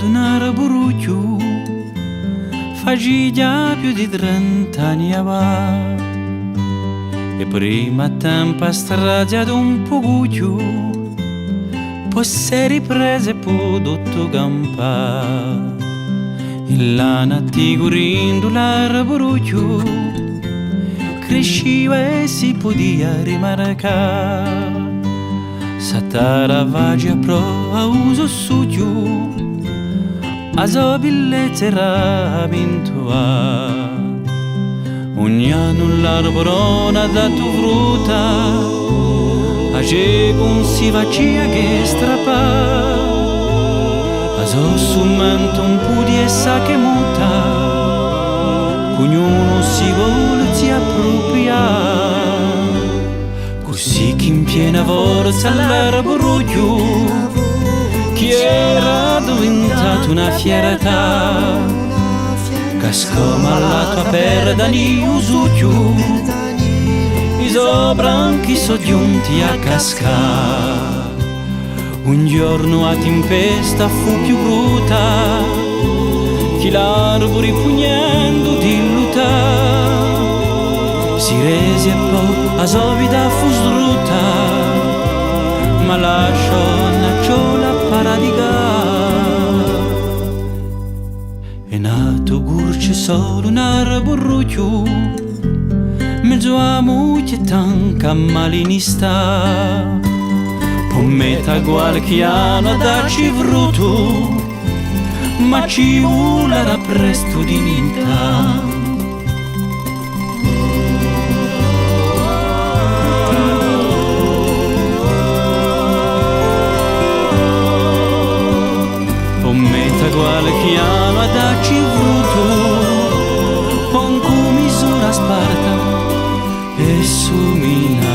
ad un arboruccio faciglia più di 30 anni va. E prima tempo a strada ad un pocuccio poi si è riprese e prodotto campa. In lana tigurindo l'arboruccio cresciva e si podia rimarcare. Satara vagia pro a uso succio a so bellezza era vintua. Ogni anno l'arborone ha dato frutta, a che non si faccia che strappa. A so sumento un po' di essa che muta, ognuno si vuole si appropria. Così che in piena forza l'arboruccio che era diventato una fiertà, cascò malato a perda di usuccio, i suoi branchi sono giunti a cascare. Un giorno a tempesta fu più brutta, che l'arbore pugnando di luttare si rese e poi a sua vita fu srutta, ma lasciò una ciola paradigare. È nato gurce solo un arboruccio, mezzo a mucchia tanca malinista, po' metà qualche anno a darci frutto, ma ci vuole presto di vita. Qualche anno a darci frutto, con misura sparta e sumina.